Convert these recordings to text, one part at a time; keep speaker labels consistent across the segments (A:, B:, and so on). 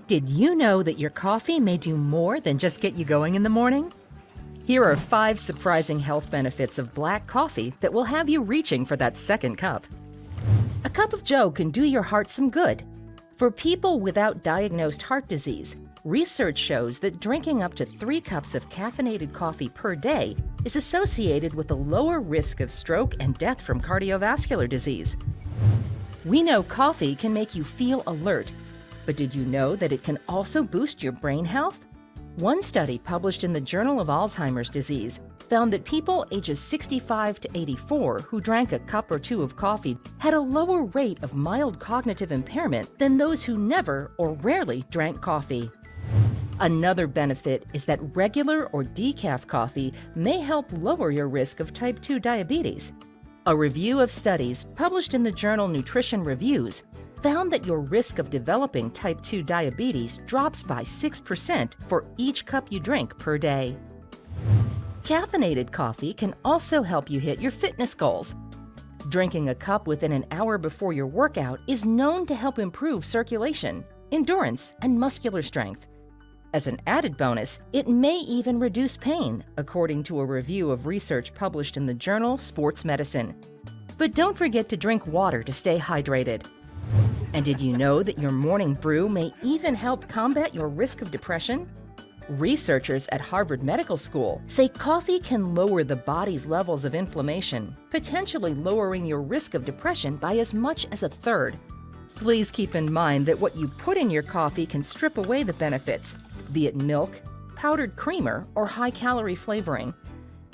A: Did you know that your coffee may do more than just get you going in the morning? Here are 5 surprising health benefits of black coffee that will have you reaching for that second cup. A cup of joe can do your heart some good. For people without diagnosed heart disease, research shows that drinking up to 3 cups of caffeinated coffee per day is associated with a lower risk of stroke and death from cardiovascular disease. We know coffee can make you feel alert, but did you know that it can also boost your brain health? One study published in the Journal of Alzheimer's Disease found that people ages 65 to 84 who drank a cup or 2 of coffee had a lower rate of mild cognitive impairment than those who never or rarely drank coffee. Another benefit is that regular or decaf coffee may help lower your risk of type 2 diabetes. A review of studies published in the journal Nutrition Reviews found that your risk of developing type 2 diabetes drops by 6% for each cup you drink per day. Caffeinated coffee can also help you hit your fitness goals. Drinking a cup within an hour before your workout is known to help improve circulation, endurance, and muscular strength. As an added bonus, it may even reduce pain, according to a review of research published in the journal Sports Medicine. But don't forget to drink water to stay hydrated. And did you know that your morning brew may even help combat your risk of depression? Researchers at Harvard Medical School say coffee can lower the body's levels of inflammation, potentially lowering your risk of depression by as much as a third. Please keep in mind that what you put in your coffee can strip away the benefits, be it milk, powdered creamer, or high-calorie flavoring.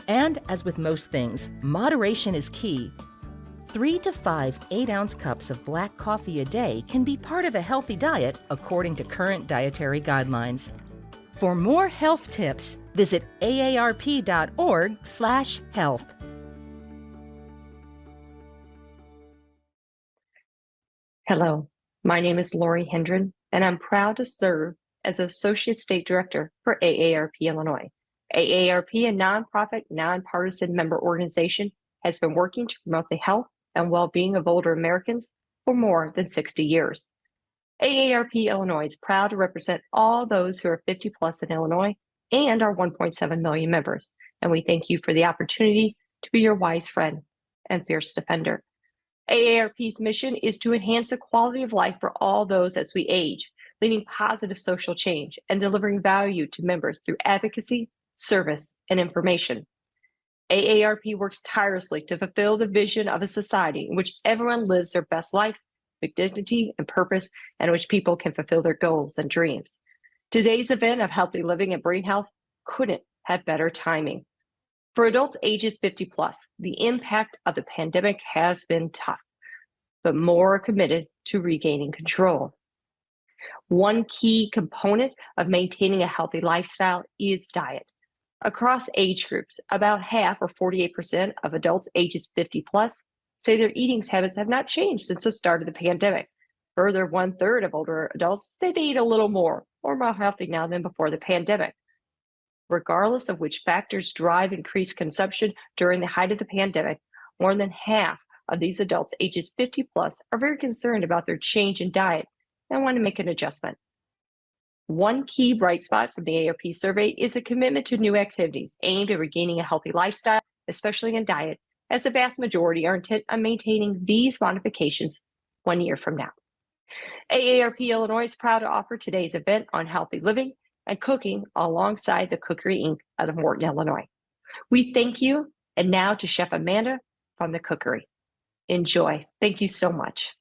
A: And as with most things, moderation is key. 3 to 5 8-ounce cups of black coffee a day can be part of a healthy diet according to current dietary guidelines. For more health tips, visit aarp.org/health.
B: Hello, my name is Lori Hendren, and I'm proud to serve as Associate State Director for AARP Illinois. AARP, a nonprofit, nonpartisan member organization, has been working to promote the health and well-being of older Americans for more than 60 years. AARP Illinois is proud to represent all those who are 50 plus in Illinois and our 1.7 million members, and we thank you for the opportunity to be your wise friend and fierce defender. AARP's mission is to enhance the quality of life for all those as we age, leading positive social change and delivering value to members through advocacy, service, and information. AARP works tirelessly to fulfill the vision of a society in which everyone lives their best life with dignity and purpose, and in which people can fulfill their goals and dreams. Today's event of healthy living and brain health couldn't have better timing. For adults ages 50 plus, the impact of the pandemic has been tough, but more are committed to regaining control. One key component of maintaining a healthy lifestyle is diet. Across age groups, about half or 48% of adults ages 50 plus say their eating habits have not changed since the start of the pandemic. Further, 1/3 of older adults say they eat a little more or more healthy now than before the pandemic. Regardless of which factors drive increased consumption during the height of the pandemic, more than half of these adults ages 50 plus are very concerned about their change in diet and want to make an adjustment. One key bright spot from the AARP survey is a commitment to new activities aimed at regaining a healthy lifestyle, especially in diet, as the vast majority are intent on maintaining these modifications 1 year from now. AARP Illinois is proud to offer today's event on healthy living and cooking alongside the Cookery Inc. out of Morton, Illinois. We thank you, and now to Chef Amanda from the Cookery. Enjoy. Thank you so much.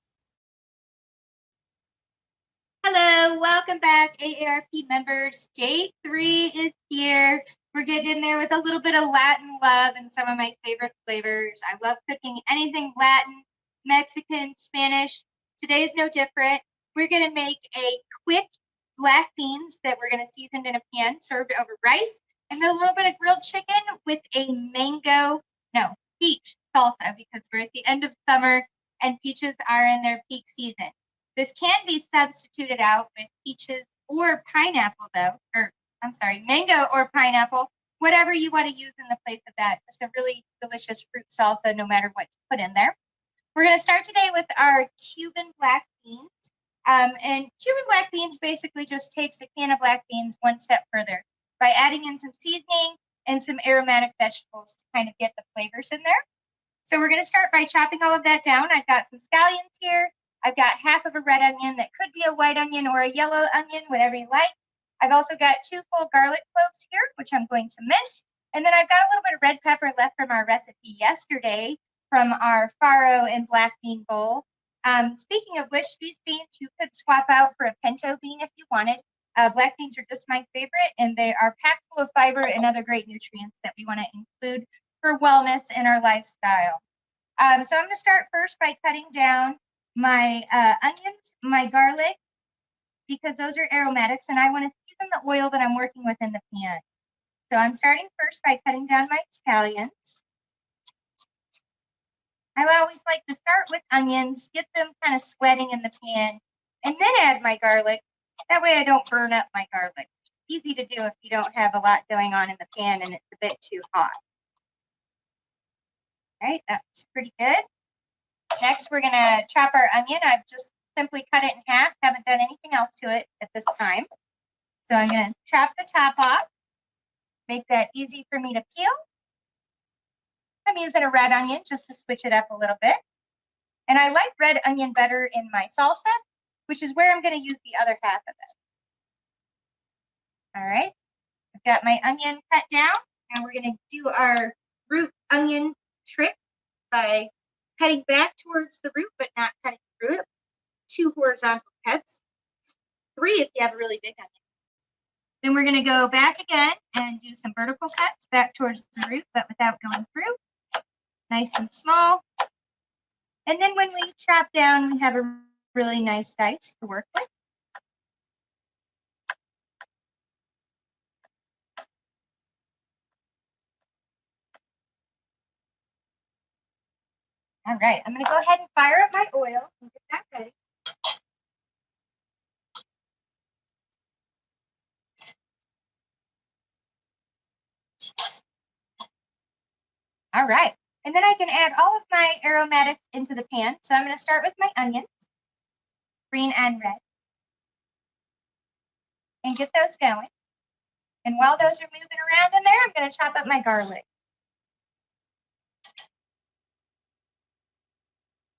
C: Hello, welcome back, AARP members. Day 3 is here. We're getting in there with a little bit of Latin love and some of my favorite flavors. I love cooking anything Latin, Mexican, Spanish. Today's no different. We're going to make a quick black beans that we're going to season in a pan, served over rice, and a little bit of grilled chicken with a peach salsa, because we're at the end of summer and peaches are in their peak season. This can be substituted out with peaches or pineapple mango or pineapple, whatever you want to use in the place of that. Just a really delicious fruit salsa, no matter what you put in there. We're going to start today with our Cuban black beans. And Cuban black beans basically just takes a can of black beans one step further by adding in some seasoning and some aromatic vegetables to kind of get the flavors in there. So we're going to start by chopping all of that down. I've got some scallions here. I've got half of a red onion that could be a white onion or a yellow onion, whatever you like. I've also got 2 full garlic cloves here, which I'm going to mince. And then I've got a little bit of red pepper left from our recipe yesterday from our farro and black bean bowl. Speaking of which, these beans you could swap out for a pinto bean if you wanted. Black beans are just my favorite, and they are packed full of fiber and other great nutrients that we want to include for wellness in our lifestyle. So I'm going to start first by cutting down my onions, my garlic, because those are aromatics, and I want to season the oil that I'm working with in the pan. So I'm starting first by cutting down my scallions. I always like to start with onions, get them kind of sweating in the pan, and then add my garlic. That way I don't burn up my garlic. Easy to do if you don't have a lot going on in the pan and it's a bit too hot. All right, that's pretty good. Next, we're going to chop our onion. I've just simply cut it in half, haven't done anything else to it at this time. So I'm going to chop the top off, make that easy for me to peel. I'm using a red onion just to switch it up a little bit. And I like red onion better in my salsa, which is where I'm going to use the other half of it. All right, I've got my onion cut down, and we're going to do our root onion trick by cutting back towards the root, but not cutting through it. 2 horizontal cuts, 3 if you have a really big onion. Then we're going to go back again and do some vertical cuts back towards the root, but without going through. Nice and small. And then when we chop down, we have a really nice dice to work with. All right, I'm going to go ahead and fire up my oil and get that ready. All right, and then I can add all of my aromatics into the pan. So I'm going to start with my onions, green and red, and get those going. And while those are moving around in there, I'm going to chop up my garlic.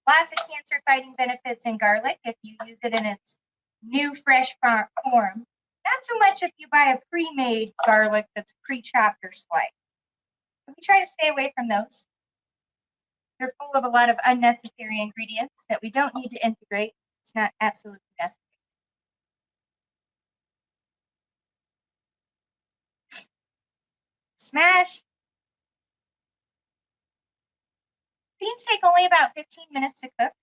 C: Lots of cancer fighting benefits in garlic if you use it in its new fresh form. Not so much if you buy a pre-made garlic that's pre-chopped or sliced. We try to stay away from those. They're full of a lot of unnecessary ingredients that we don't need to integrate. It's not absolutely necessary. Smash. Beans take only about 15 minutes to cook.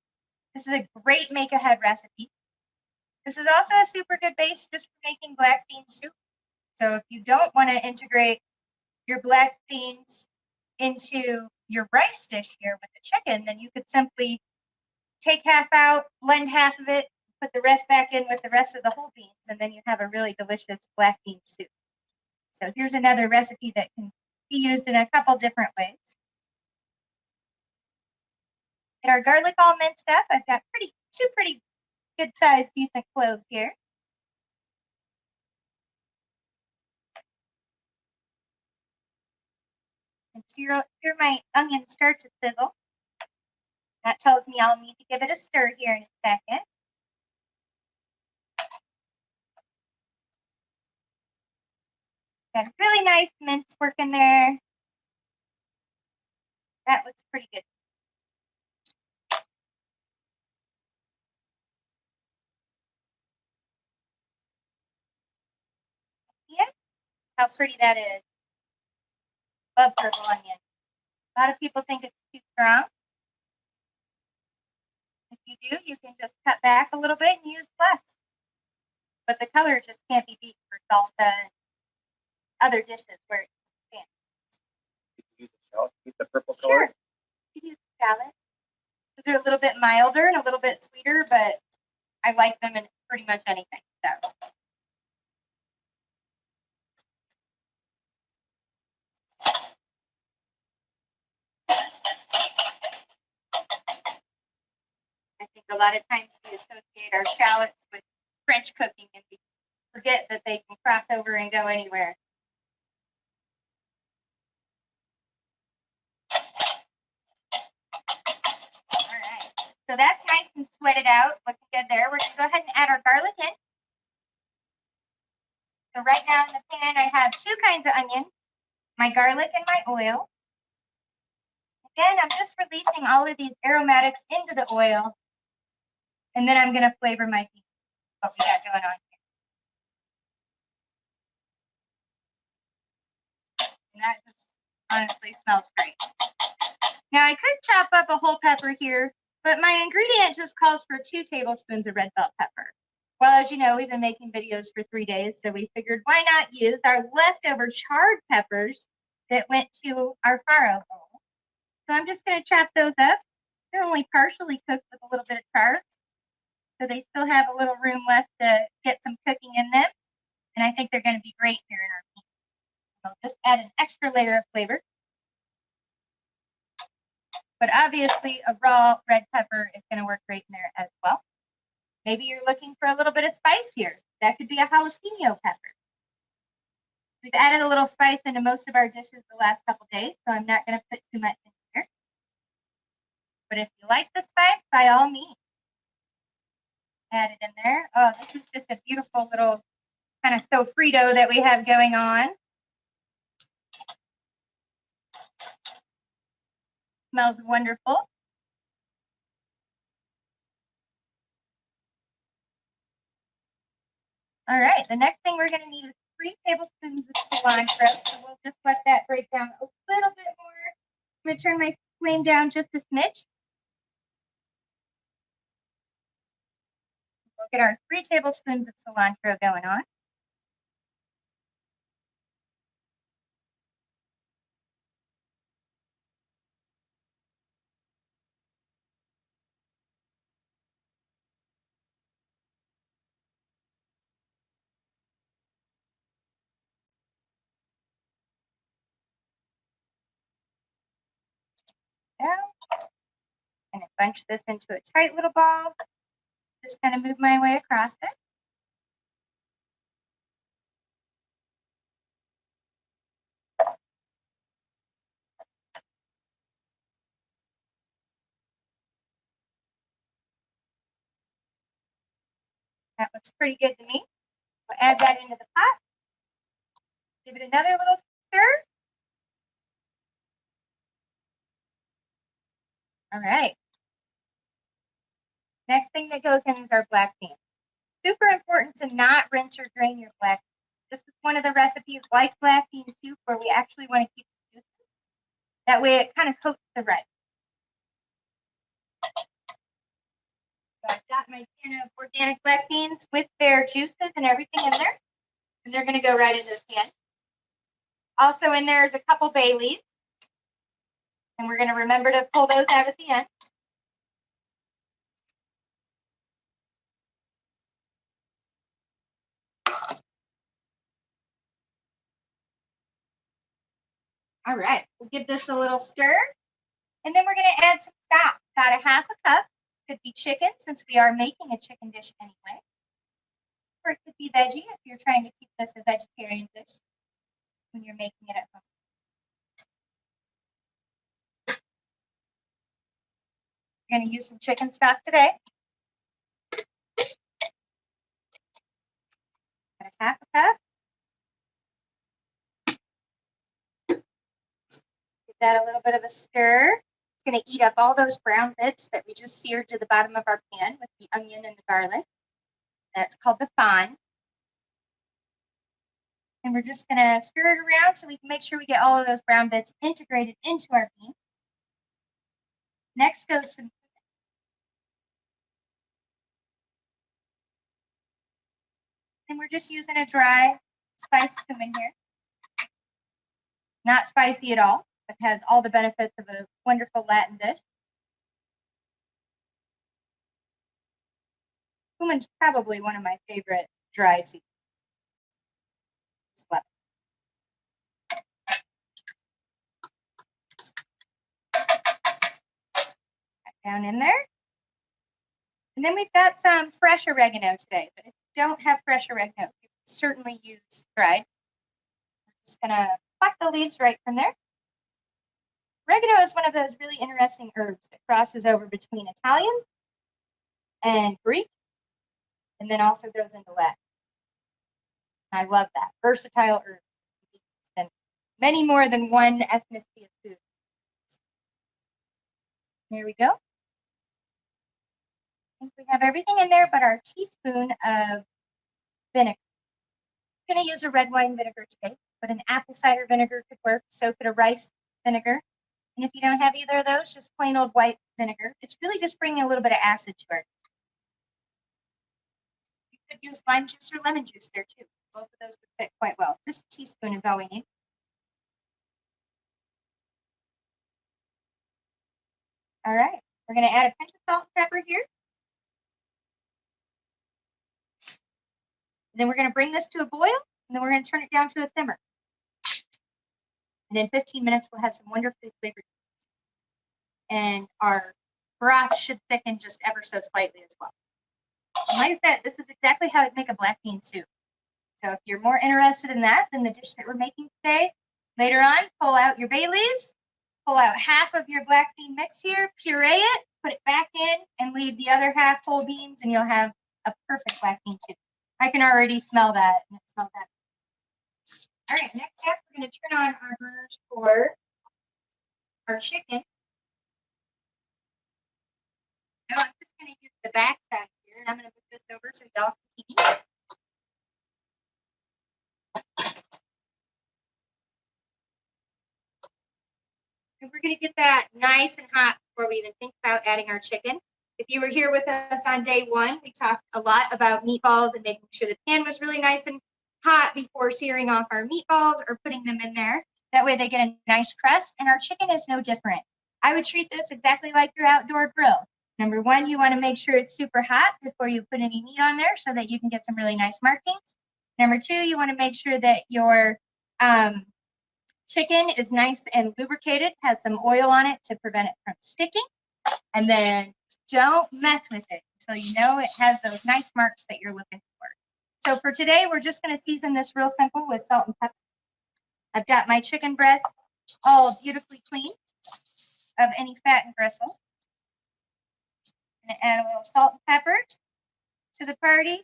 C: This is a great make-ahead recipe. This is also a super good base just for making black bean soup. So if you don't want to integrate your black beans into your rice dish here with the chicken, then you could simply take half out, blend half of it, put the rest back in with the rest of the whole beans, and then you have a really delicious black bean soup. So here's another recipe that can be used in a couple different ways. Get our garlic all minced up. I've got two pretty good sized decent cloves here. And here my onion start to sizzle. That tells me I'll need to give it a stir here in a second. Got a really nice mince work in there. That looks pretty good. Yeah, how pretty that is. Love purple onion. A lot of people think it's too strong. If you do, you can just cut back a little bit and use less. But the color just can't be beat for salsa and other dishes where it's fancy.
D: You can use the shallot, keep the purple color.
C: Sure, you can use salad. They're a little bit milder and a little bit sweeter, but I like them in pretty much anything. So. I think A lot of times we associate our shallots with French cooking and we forget that they can cross over and go anywhere. All right, so that's nice and sweated out, looking good there. We're gonna go ahead and add our garlic in. So right now in the pan, I have 2 kinds of onion, my garlic and my oil. Again, I'm just releasing all of these aromatics into the oil, and then I'm gonna flavor my beef, what we got going on here. And that just honestly smells great. Now I could chop up a whole pepper here, but my ingredient just calls for 2 tablespoons of red bell pepper. Well, as you know, we've been making videos for 3 days, so we figured why not use our leftover charred peppers that went to our farro bowl. So I'm just going to chop those up. They're only partially cooked with a little bit of char, so they still have a little room left to get some cooking in them. And I think they're going to be great here in our beef. So just add an extra layer of flavor. But obviously, a raw red pepper is going to work great in there as well. Maybe you're looking for a little bit of spice here. That could be a jalapeno pepper. We've added a little spice into most of our dishes the last couple days, so I'm not going to put too much in here. But if you like the spice, by all means, add it in there. Oh, this is just a beautiful little kind of sofrito that we have going on. Smells wonderful. All right, the next thing we're going to need is 3 tablespoons of cilantro. So we'll just let that break down a little bit more. I'm going to turn my flame down just a smidge. We'll get our 3 tablespoons of cilantro going on. Down. And bunch this into a tight little ball. Just kind of move my way across it. That looks pretty good to me. We'll add that into the pot. Give it another little stir. All right. Next thing that goes in is our black beans. Super important to not rinse or drain your black beans. This is one of the recipes like black bean soup where we actually want to keep the juices. That way it kind of coats the rice. So I've got my tin of organic black beans with their juices and everything in there. And they're going to go right into the pan. Also in there is a couple bay leaves. And we're going to remember to pull those out at the end. All right, we'll give this a little stir. And then we're going to add some stock, about a half a cup. Could be chicken, since we are making a chicken dish anyway. Or it could be veggie if you're trying to keep this a vegetarian dish when you're making it at home. We're going to use some chicken stock today. About a half a cup. Give that a little bit of a stir. It's going to eat up all those brown bits that we just seared to the bottom of our pan with the onion and the garlic. That's called the fond. And we're just going to stir it around so we can make sure we get all of those brown bits integrated into our bean. Next goes some and we're just using a dry spiced cumin here. Not spicy at all, but has all the benefits of a wonderful Latin dish. Cumin's probably one of my favorite dry seasonings. Down in there. And then we've got some fresh oregano today, but if you don't have fresh oregano, you can certainly use dried. I'm just gonna pluck the leaves right from there. Oregano is one of those really interesting herbs that crosses over between Italian and Greek, and then also goes into Latin. I love that. Versatile herb. And many more than one ethnicity of food. There we go. I think we have everything in there but our teaspoon of vinegar. I'm going to use a red wine vinegar today, but an apple cider vinegar could work. So could a rice vinegar. And if you don't have either of those, just plain old white vinegar. It's really just bringing a little bit of acid to it. You could use lime juice or lemon juice there too. Both of those would fit quite well. This teaspoon is all we need. All right, we're going to add a pinch of salt and pepper here. And then we're going to bring this to a boil, and then we're going to turn it down to a simmer. And in 15 minutes, we'll have some wonderfully flavored. And our broth should thicken just ever so slightly as well. And like I said, this is exactly how I'd make a black bean soup. So if you're more interested in that than the dish that we're making today, later on, pull out your bay leaves, pull out half of your black bean mix here, puree it, put it back in, and leave the other half whole beans, and you'll have a perfect black bean soup. I can already smell that, and it smells that. All right, next up, we're going to turn on our burners for our chicken. Now I'm just going to use the back side here, and I'm going to move this over so y'all can see. And we're going to get that nice and hot before we even think about adding our chicken. If you were here with us on day one, we talked a lot about meatballs and making sure the pan was really nice and hot before searing off our meatballs or putting them in there. That way they get a nice crust, and our chicken is no different. I would treat this exactly like your outdoor grill. Number one, you want to make sure it's super hot before you put any meat on there so that you can get some really nice markings. Number two, you want to make sure that your chicken is nice and lubricated, has some oil on it to prevent it from sticking. And then don't mess with it until you know it has those nice marks that you're looking for. So for today, we're just going to season this real simple with salt and pepper. I've got my chicken breast all beautifully clean of any fat and gristle. I'm going to add a little salt and pepper to the party.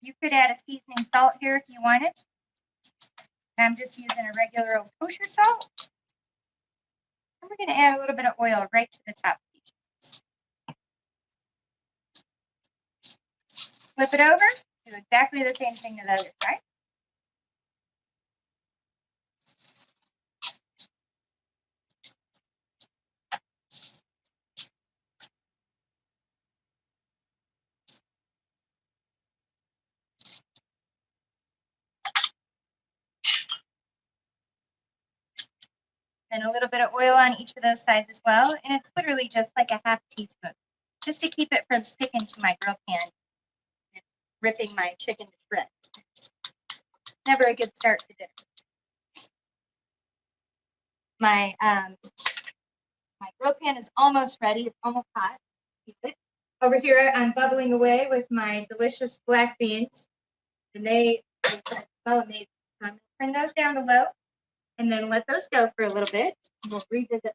C: You could add a seasoning salt here if you wanted. I'm just using a regular old kosher salt. And we're going to add a little bit of oil right to the top of each. Flip it over, do exactly the same thing to the other side. And a little bit of oil on each of those sides as well. And it's literally just like a half teaspoon, just to keep it from sticking to my grill pan and ripping my chicken to shreds. Never a good start to dinner. My grill pan is almost ready. It's almost hot. Over here, I'm bubbling away with my delicious black beans. And they smell amazing. So I'm going to turn those down to low and then let those go for a little bit. We'll revisit. Make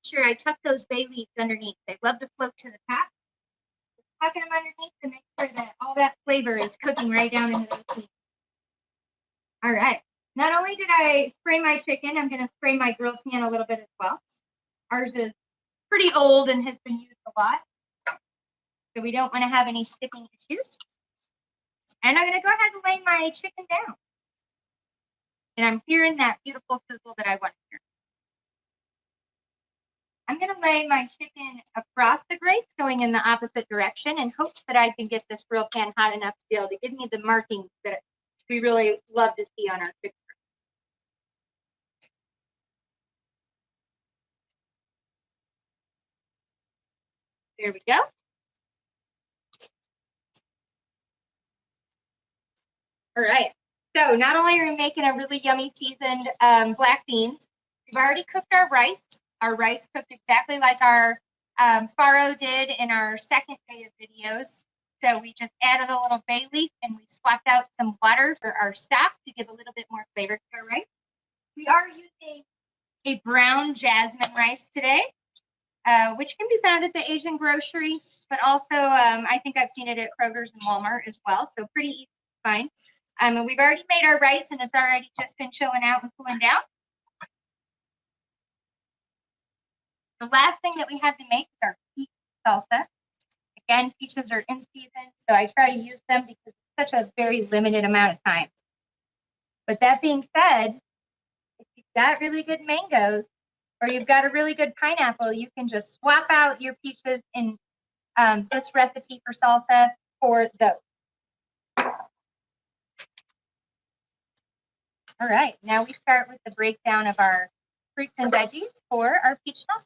C: sure I tuck those bay leaves underneath. They love to float to the top. Tucking them underneath to make sure that all that flavor is cooking right down into those leaves. All right. Not only did I spray my chicken, I'm going to spray my grill pan a little bit as well. Ours is pretty old and has been used a lot. So we don't want to have any sticking issues. And I'm going to go ahead and lay my chicken down. And I'm hearing that beautiful sizzle that I want to hear. I'm going to lay my chicken across the grates going in the opposite direction in hopes that I can get this grill pan hot enough to be able to give me the markings that we really love to see on our chicken. There we go. All right. So not only are we making a really yummy seasoned black beans, we've already cooked our rice. Our rice cooked exactly like our farro did in our second day of videos. So we just added a little bay leaf and we swapped out some water for our stock to give a little bit more flavor to our rice. We are using a brown jasmine rice today, which can be found at the Asian grocery, but also I think I've seen it at Kroger's and Walmart as well, so pretty easy to find. And we've already made our rice and it's already just been chilling out and cooling down. The last thing that we have to make is our peach salsa. Again, peaches are in season, so I try to use them because it's such a very limited amount of time. But that being said, if you've got really good mangoes or you've got a really good pineapple, you can just swap out your peaches in this recipe for salsa for those. All right, now we start with the breakdown of our fruits and veggies for our peach salsa.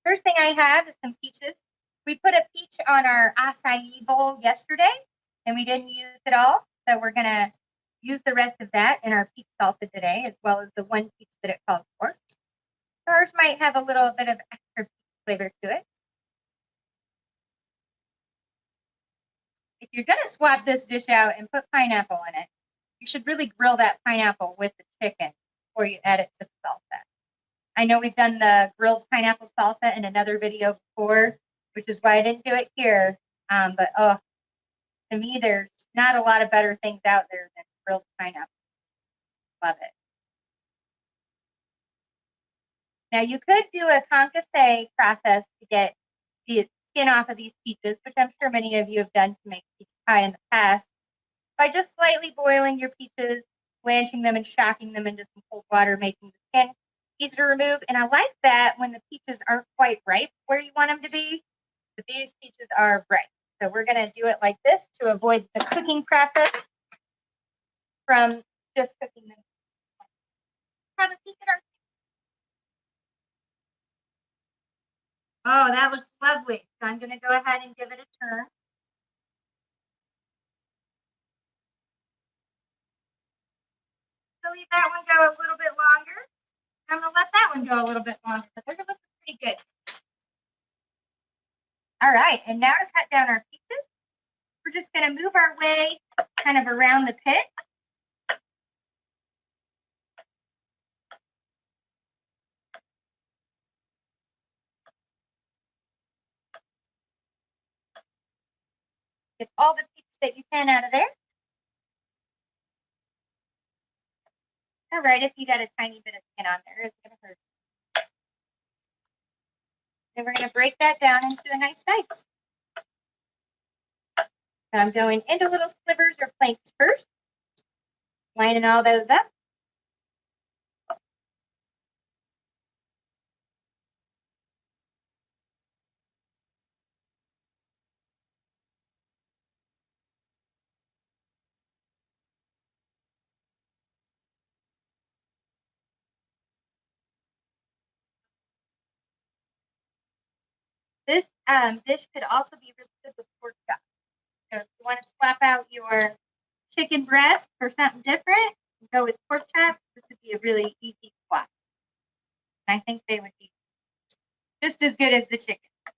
C: First thing I have is some peaches. We put a peach on our acai bowl yesterday, and we didn't use it all, so we're gonna use the rest of that in our peach salsa today, as well as the one peach that it calls for. Ours might have a little bit of extra flavor to it. If you're going to swap this dish out and put pineapple in it, you should really grill that pineapple with the chicken before you add it to the salsa. I know we've done the grilled pineapple salsa in another video before, which is why I didn't do it here. But to me, there's not a lot of better things out there than grilled pineapple. Love it. Now you could do a concasse process to get the skin off of these peaches, which I'm sure many of you have done to make peach pie in the past, by just slightly boiling your peaches, blanching them and shocking them into some cold water, making the skin easy to remove. And I like that when the peaches aren't quite ripe where you want them to be, but these peaches are ripe. So we're going to do it like this to avoid the cooking process from just cooking them. Have a peek at our. Oh, that looks lovely. So I'm going to go ahead and give it a turn. So leave that one go a little bit longer. I'm going to let that one go a little bit longer, but they're looking pretty good. All right, and now to cut down our pieces, we're just going to move our way kind of around the pit. Get all the pieces that you can out of there. All right, if you got a tiny bit of skin on there, it's going to hurt. Then we're going to break that down into a nice dice. So I'm going into little slivers or planks first, lining all those up. This dish could also be really good with pork chops. So if you want to swap out your chicken breast for something different, go with pork chops. This would be a really easy swap. And I think they would be just as good as the chicken. Of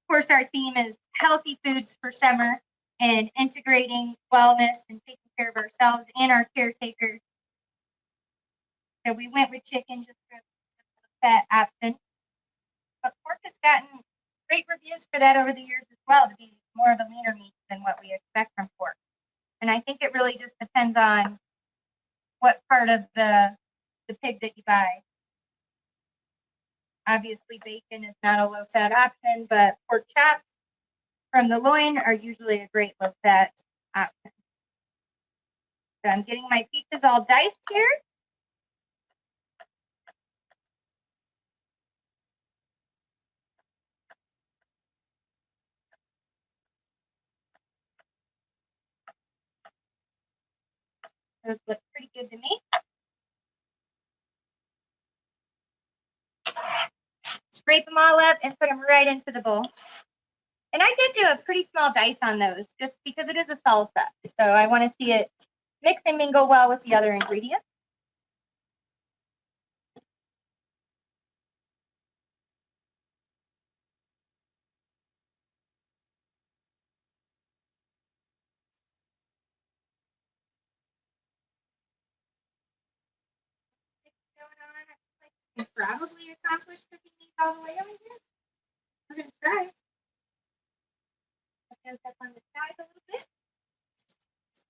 C: course, our theme is healthy foods for summer and integrating wellness and taking care of ourselves and our caretakers. So we went with chicken just for the fat option. But pork has gotten great reviews for that over the years as well, to be more of a leaner meat than what we expect from pork. And I think it really just depends on what part of the pig that you buy. Obviously, bacon is not a low-fat option, but pork chops from the loin are usually a great low-fat option. So I'm getting my peaches all diced here. Those look pretty good to me. Scrape them all up and put them right into the bowl. And I did do a pretty small dice on those just because it is a salsa. So I want to see it mix and mingle well with the other ingredients. Going on. I can probably accomplish cooking these all the way over here. I'm going to try. I'll up on the side a little bit.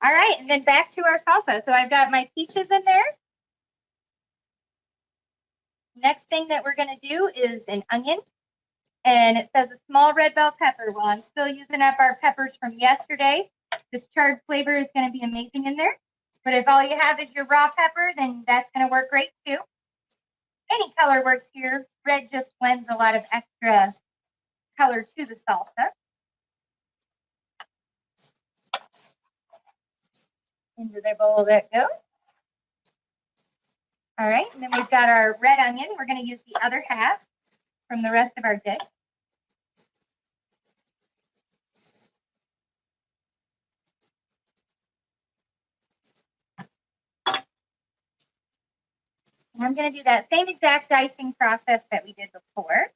C: All right, and then back to our salsa. So I've got my peaches in there. Next thing that we're going to do is an onion. And it says a small red bell pepper. Well, I'm still using up our peppers from yesterday. This charred flavor is going to be amazing in there. But if all you have is your raw pepper, then that's going to work great too. Any color works here. Red just lends a lot of extra color to the salsa. Into the bowl that goes. All right, and then we've got our red onion. We're going to use the other half from the rest of our dish. And I'm going to do that same exact dicing process that we did before.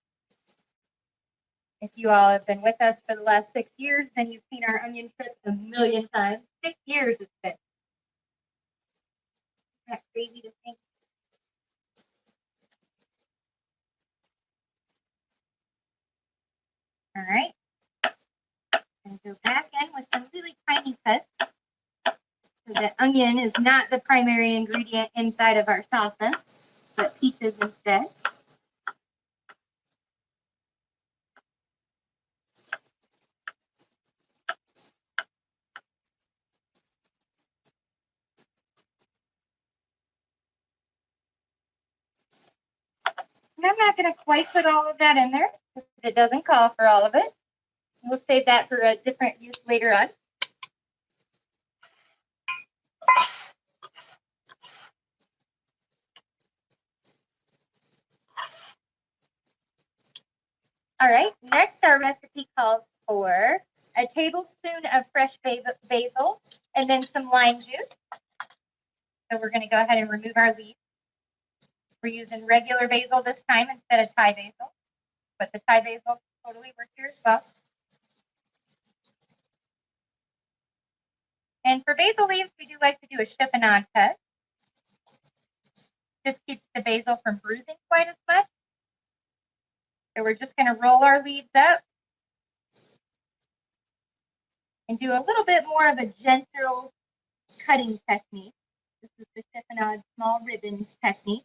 C: If you all have been with us for the last 6 years, then you've seen our onion trips a million times. 6 years it's been. Isn't that crazy to think? All right. And go back in with some really tiny cuts. So that onion is not the primary ingredient inside of our salsa, but peaches instead. And I'm not going to quite put all of that in there because it doesn't call for all of it. We'll save that for a different use later on. All right, next our recipe calls for a tablespoon of fresh basil and then some lime juice. So we're going to go ahead and remove our leaves. We're using regular basil this time instead of Thai basil, but the Thai basil totally works here as well. And for basil leaves, we do like to do a chiffonade cut. This keeps the basil from bruising quite as much. So we're just going to roll our leaves up and do a little bit more of a gentle cutting technique. This is the chiffonade small ribbons technique.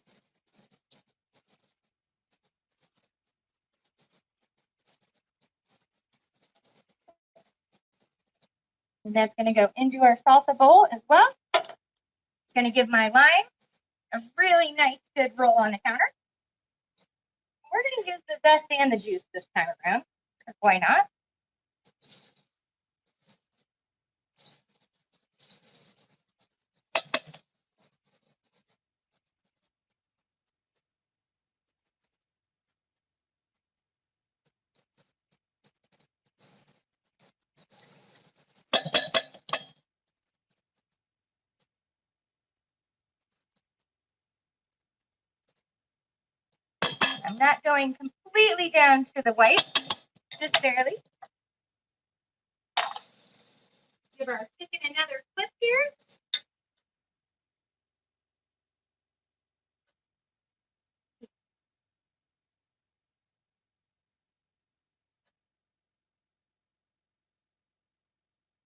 C: And that's going to go into our salsa bowl as well. Going to give my lime a really nice good roll on the counter. We're going to use the zest and the juice this time around, because why not? I'm not going completely down to the white, just barely. Give our chicken another flip here.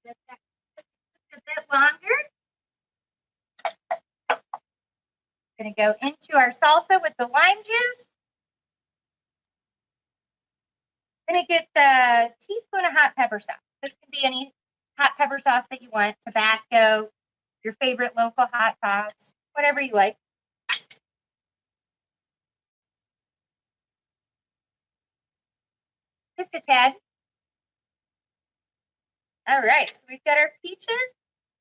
C: Just a bit longer. Going to go into our salsa with the lime juice. Going to get the teaspoon of hot pepper sauce. This can be any hot pepper sauce that you want, Tabasco, your favorite local hot sauce, whatever you like. Just a tad. All right, so we've got our peaches,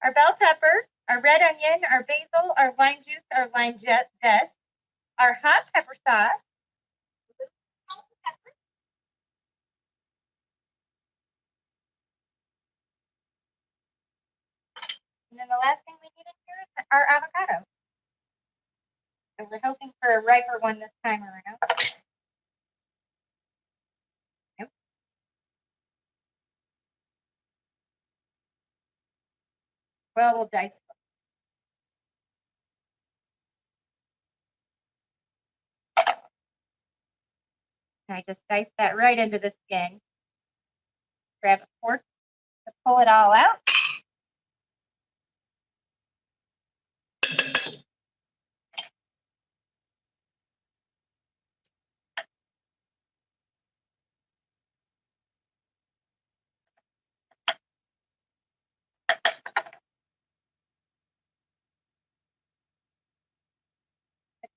C: our bell pepper, our red onion, our basil, our lime juice, our lime zest, our hot pepper sauce, the last thing we need in here is our avocado. So we're hoping for a riper one this time around. Nope. Well, we'll dice them. And I just dice that right into the skin. Grab a fork to pull it all out.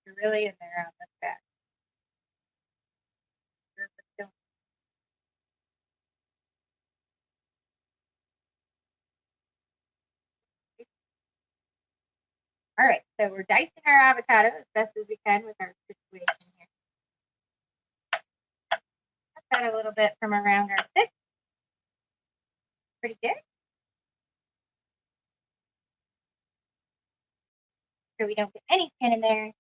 C: You're really in there on this fat. All right, so we're dicing our avocado as best as we can with our situation here. Cut that a little bit from around our stick. Pretty good. So we don't get any skin in there.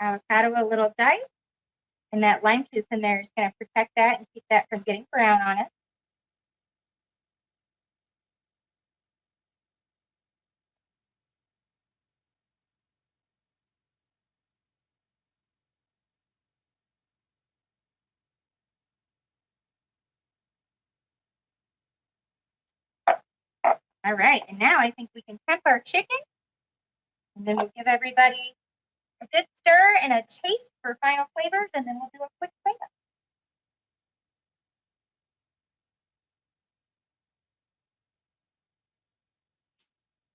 C: Avocado a little dice, and that lime juice in there is going to protect that and keep that from getting brown on it. All right, and now I think we can temp our chicken, and then we'll give everybody a good stir and a taste for final flavors, and then we'll do a quick cleanup.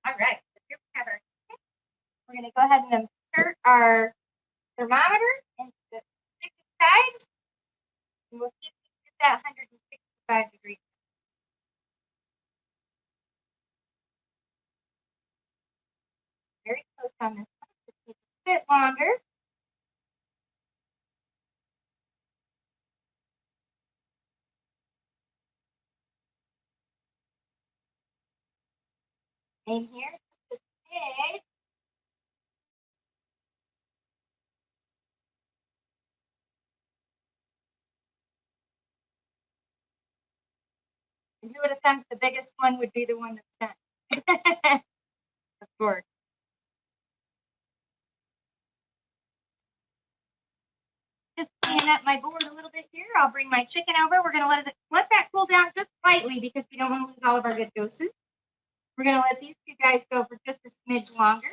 C: All right, so here we have our chicken. We're going to go ahead and insert our thermometer into the chicken side, and we'll see if we can get that 165 degrees. Very close on this one. Just take a bit longer. And here, just a bit. And who would have thought the biggest one would be the one that's done? Of course. Just cleaning up my board a little bit here. I'll bring my chicken over. We're going to let that cool down just slightly because we don't want to lose all of our good doses. We're going to let these two guys go for just a smidge longer.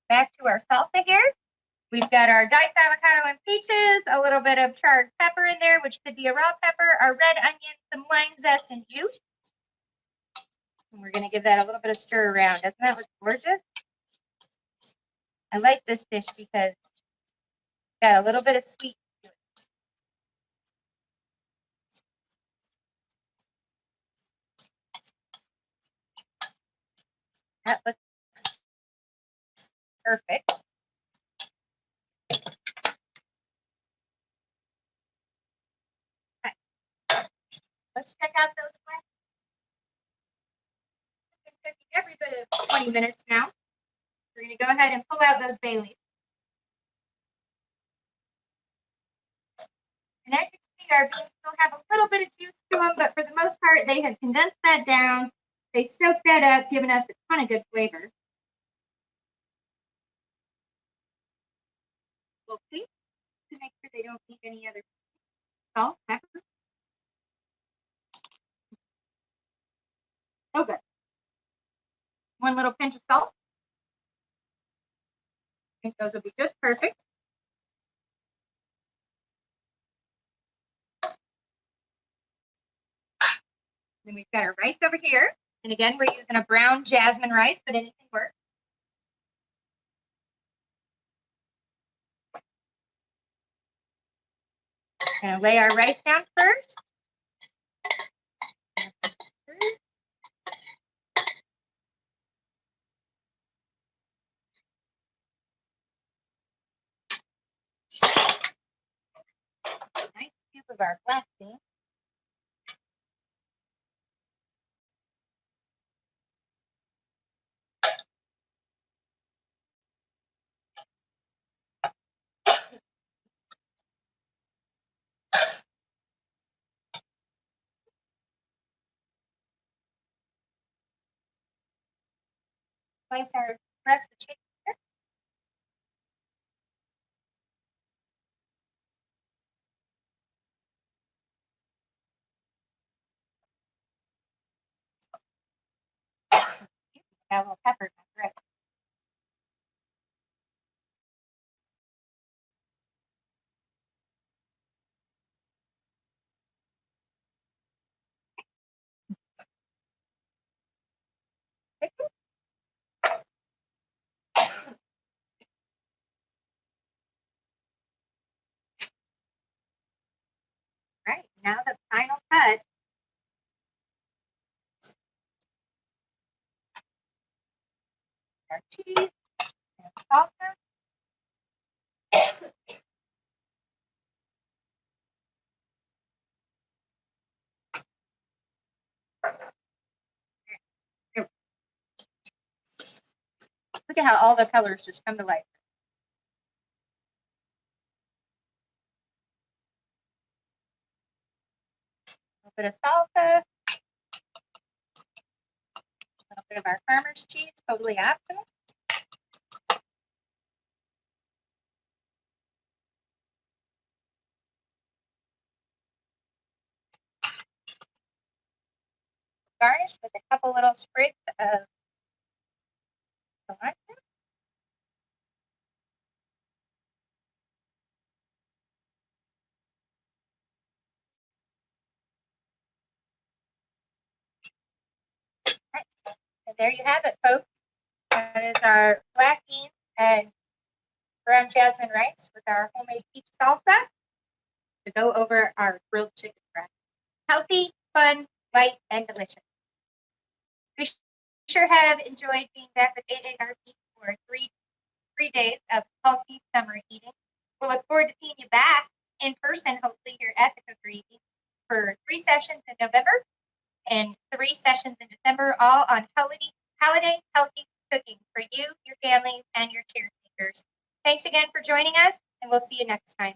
C: Back to our salsa here. We've got our diced avocado and peaches, a little bit of charred pepper in there, which could be a raw pepper, our red onion, some lime zest and juice. And we're going to give that a little bit of stir around. Doesn't that look gorgeous? I like this dish because it's got a little bit of sweet to it. That looks perfect. Okay. Let's check out those flash. It's been cooking every bit of 20 minutes now. We're going to go ahead and pull out those bay leaves. And as you can see, our beans still have a little bit of juice to them, but for the most part, they have condensed that down. They soaked that up, giving us a ton of good flavor. We'll see to make sure they don't need any other salt, pepper. Oh, good. One little pinch of salt. I think those will be just perfect. Then we've got our rice over here. And again, we're using a brown jasmine rice, but anything works. Gonna lay our rice down first. Nice scoop of our black beans. Place our rest of chicken here. Got a little pepper in my throat. Right, now the final cut. Our cheese and salsa. Look at how all the colors just come to life. A little bit of salsa. A little bit of our farmer's cheese, totally optional. Garnish with a couple little sprigs of cilantro. Right. And there you have it, folks. That is our black beans and brown jasmine rice with our homemade peach salsa to go over our grilled chicken breast. Healthy, fun, light, and delicious. We sure have enjoyed being back with AARP for three days of healthy summer eating. We'll look forward to seeing you back in person, hopefully here at the Cookery for 3 sessions in November and 3 sessions in December, all on holiday healthy cooking for you, your families, and your caretakers. Thanks again for joining us, and we'll see you next time.